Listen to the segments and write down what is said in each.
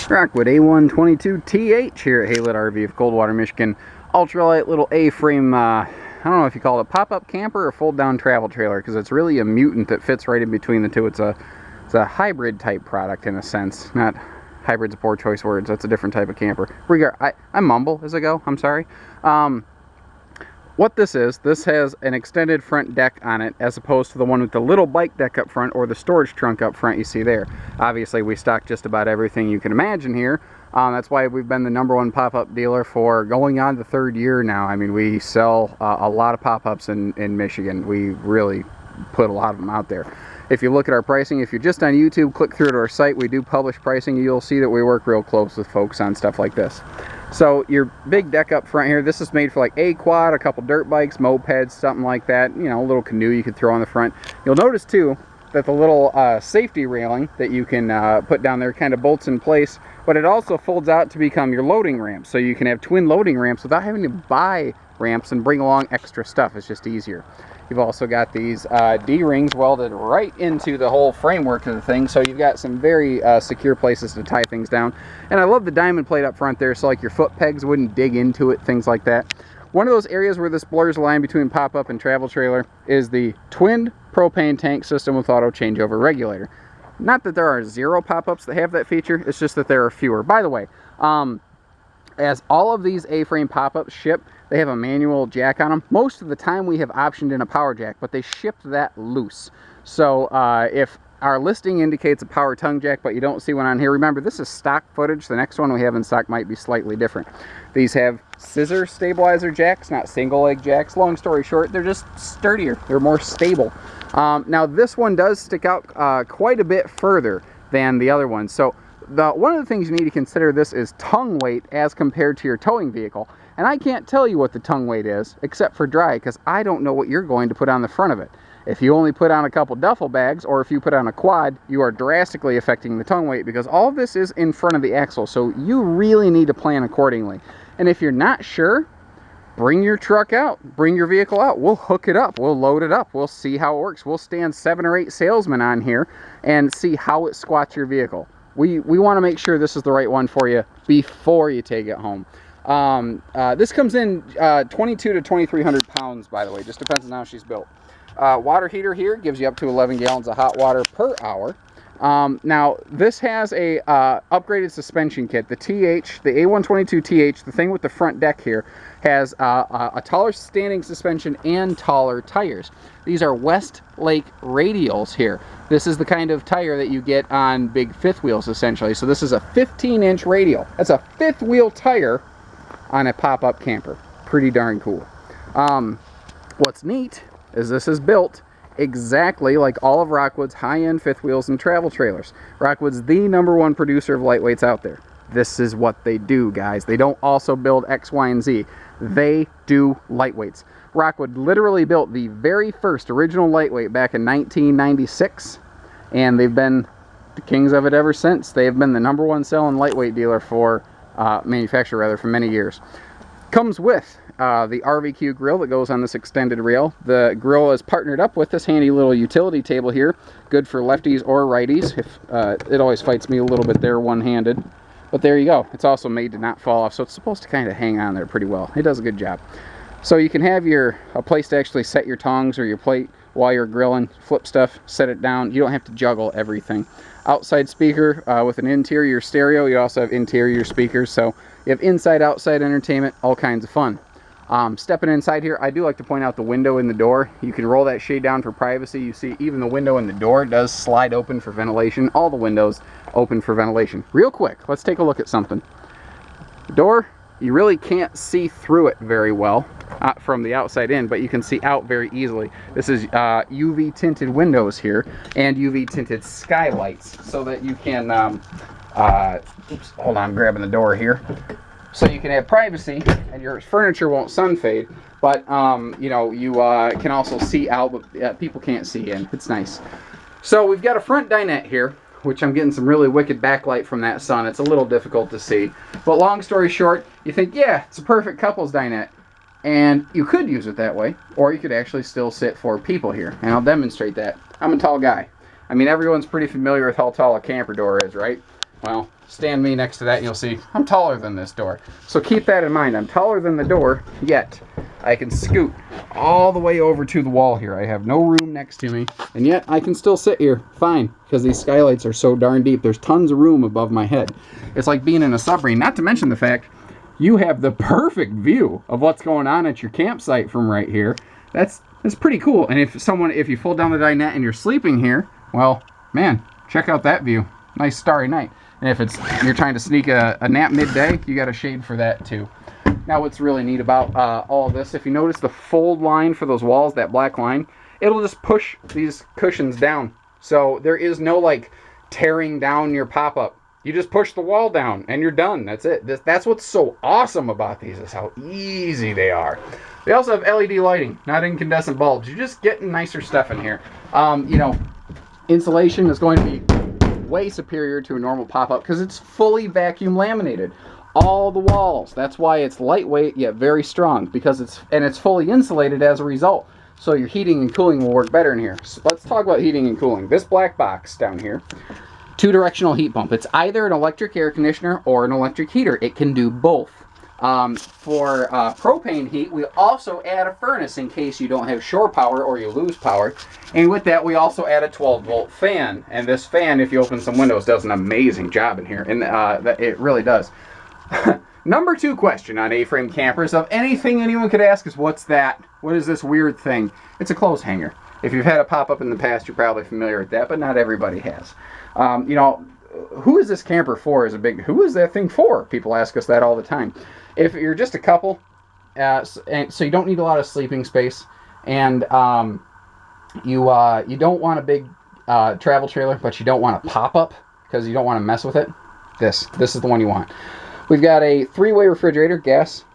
Rockwood A122TH here at Haylet RV of Coldwater, Michigan. Ultralight little A-frame, I don't know if you call it a pop-up camper or fold-down travel trailer, because it's really a mutant that fits right in between the two. It's a hybrid type product in a sense. Not hybrid's a poor choice words. That's a different type of camper. I mumble as I go. I'm sorry. What this has an extended front deck on it as opposed to the one with the little bike deck up front or the storage trunk up front you see there. Obviously we stock just about everything you can imagine here. That's why we've been the #1 pop-up dealer for going on the 3rd year now. I mean, we sell a lot of pop-ups in Michigan. We really put a lot of them out there. If you look at our pricing, if you're just on YouTube, click through to our site. We do publish pricing. You'll see that we work real close with folks on stuff like this. So your big deck up front here, this is made for like a quad, a couple dirt bikes, mopeds, something like that. You know, a little canoe you could throw on the front. You'll notice too that the little safety railing that you can put down there kind of bolts in place, but it also folds out to become your loading ramp. So you can have twin loading ramps without having to buy ramps and bring along extra stuff. It's just easier. You've also got these D-rings welded right into the whole framework of the thing, so you've got some very secure places to tie things down. And I love the diamond plate up front there, so like your foot pegs wouldn't dig into it, things like that. One of those areas where this blurs the line between pop-up and travel trailer is the twinned propane tank system with auto changeover regulator. Not that there are 0 pop-ups that have that feature, it's just that there are fewer. By the way, as all of these A-frame pop-ups ship, they have a manual jack on them. Most of the time we have optioned in a power jack, but they shipped that loose. So if our listing indicates a power tongue jack, but you don't see one on here, remember this is stock footage. The next one we have in stock might be slightly different. These have scissor stabilizer jacks, not single leg jacks. Long story short, they're just sturdier. They're more stable. Now this one does stick out quite a bit further than the other one. So one of the things you need to consider this is tongue weight as compared to your towing vehicle. And I can't tell you what the tongue weight is, except for dry, because I don't know what you're going to put on the front of it. If you only put on a couple duffel bags, or if you put on a quad, you are drastically affecting the tongue weight, because all of this is in front of the axle, so you really need to plan accordingly. And if you're not sure, bring your truck out, bring your vehicle out. We'll hook it up, we'll load it up, we'll see how it works. We'll stand 7 or 8 salesmen on here and see how it squats your vehicle. We want to make sure this is the right one for you before you take it home. This comes in 22 to 2,300 pounds, by the way. Just depends on how she's built. Water heater here gives you up to 11 gallons of hot water per hour. Now, this has a upgraded suspension kit. The A122TH, the thing with the front deck here, has a taller standing suspension and taller tires. These are Westlake radials here. This is the kind of tire that you get on big fifth wheels, essentially. So this is a 15-inch radial. That's a fifth wheel tire on a pop-up camper. Pretty darn cool. What's neat is this is built exactly like all of Rockwood's high-end fifth wheels and travel trailers. Rockwood's the #1 producer of lightweights out there. This is what they do, guys. They don't also build X, Y, and Z. They do lightweights. Rockwood literally built the very first original lightweight back in 1996, and they've been the kings of it ever since. They have been the #1 selling lightweight dealer for manufacturer rather for many years. Comes with the RVQ grill that goes on this extended rail. The grill is partnered up with this handy little utility table here, good for lefties or righties. If it always fights me a little bit there one-handed, but there you go. It's also made to not fall off, so it's supposed to kind of hang on there pretty well. It does a good job. So you can have a place to actually set your tongs or your plate while you're grilling, flip stuff, set it down. You don't have to juggle everything. Outside speaker with an interior stereo. You also have interior speakers, so you have inside-outside entertainment, all kinds of fun. Stepping inside here, I do like to point out the window in the door. You can roll that shade down for privacy. You see even the window in the door does slide open for ventilation. All the windows open for ventilation. Real quick, let's take a look at something. The door, you really can't see through it very well from the outside in, but you can see out very easily. This is UV tinted windows here and UV tinted skylights, so that you can oops, hold on, I'm grabbing the door here, so you can have privacy and your furniture won't sun fade, but you know, you can also see out, but people can't see in. It's nice. So we've got a front dinette here, which I'm getting some really wicked backlight from that sun. It's a little difficult to see, but long story short, you think, yeah, it's a perfect couples dinette. And you could use it that way, or you could actually still sit 4 people here, and I'll demonstrate that. I'm a tall guy. I mean, everyone's pretty familiar with how tall a camper door is, right? well, stand me next to that and you'll see I'm taller than this door. So keep that in mind. I'm taller than the door, yet I can scoot all the way over to the wall here. I have no room next to me, and yet I can still sit here fine because these skylights are so darn deep. There's tons of room above my head. It's like being in a submarine, not to mention the fact you have the perfect view of what's going on at your campsite from right here. That's pretty cool. And if you fold down the dinette and you're sleeping here, well, man, check out that view. Nice starry night. And if you're trying to sneak a nap midday, you got a shade for that too. Now what's really neat about all of this, if you notice the fold line for those walls, that black line, it'll just push these cushions down. So there is no like tearing down your pop-up. You just push the wall down and you're done. That's it. That's what's so awesome about these, is how easy they are. They also have LED lighting, not incandescent bulbs. You're just getting nicer stuff in here. You know, insulation is going to be way superior to a normal pop-up because it's fully vacuum laminated. All the walls. That's why it's lightweight yet very strong, because it's fully insulated as a result. So your heating and cooling will work better in here. So let's talk about heating and cooling. This black box down here, 2-directional heat pump. It's either an electric air conditioner or an electric heater. It can do both. For propane heat, we also add a furnace in case you don't have shore power or you lose power. And with that, we also add a 12-volt fan. And this fan, if you open some windows, does an amazing job in here. And it really does. Number 2 question on A-frame campers of anything anyone could ask is, what's that? What is this weird thing? It's a clothes hanger. If you've had a pop-up in the past, you're probably familiar with that, but not everybody has. You know, who is this camper for? Who is that thing for? People ask us that all the time. If you're just a couple, so you don't need a lot of sleeping space, and you don't want a big travel trailer, but you don't want a pop-up because you don't want to mess with it, this is the one you want. We've got a 3-way refrigerator, gas,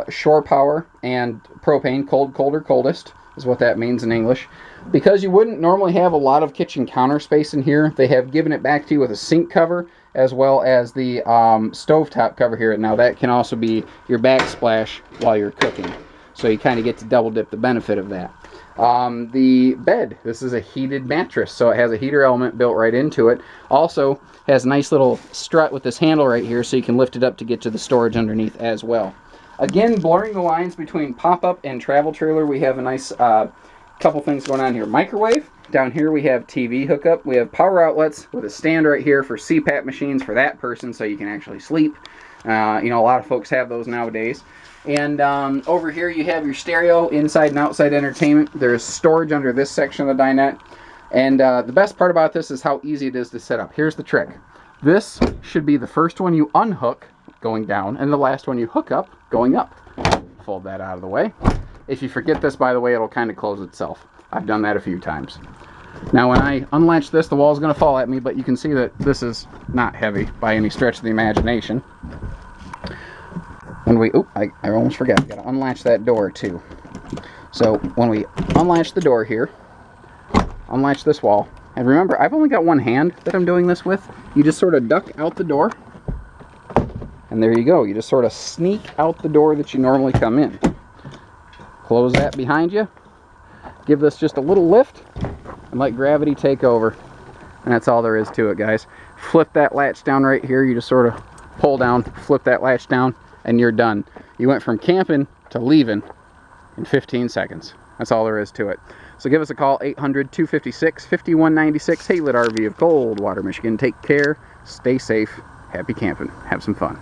shore power, and propane, cold, colder, coldest is what that means in English. Because you wouldn't normally have a lot of kitchen counter space in here, they have given it back to you with a sink cover as well as the stovetop cover here. Now that can also be your backsplash while you're cooking. So you kind of get to double dip the benefit of that. The bed, this is a heated mattress, so it has a heater element built right into it. Also has a nice little strut with this handle right here so you can lift it up to get to the storage underneath as well. Again, blurring the lines between pop-up and travel trailer, we have a nice couple things going on here. Microwave. Down here we have TV hookup. We have power outlets with a stand right here for CPAP machines for that person so you can actually sleep. You know, a lot of folks have those nowadays. And over here you have your stereo, inside and outside entertainment. There's storage under this section of the dinette. And the best part about this is how easy it is to set up. Here's the trick. This should be the first one you unhook going down and the last one you hook up going up. Fold that out of the way. If you forget this, by the way, it'll kind of close itself. I've done that a few times. Now when I unlatch this, the wall's going to fall at me, but you can see that this is not heavy by any stretch of the imagination. When we, I almost forgot, I've got to unlatch that door too. So when we unlatch the door here, unlatch this wall, and remember, I've only got one hand that I'm doing this with. You just sort of duck out the door, and there you go. You just sort of sneak out the door that you normally come in. Close that behind you. Give this just a little lift, and let gravity take over. And that's all there is to it, guys. Flip that latch down right here. You just sort of pull down, flip that latch down, and you're done. You went from camping to leaving in 15 seconds. That's all there is to it. So give us a call, 800-256-5196, Haylet RV of Coldwater, Michigan. Take care, stay safe, happy camping, have some fun.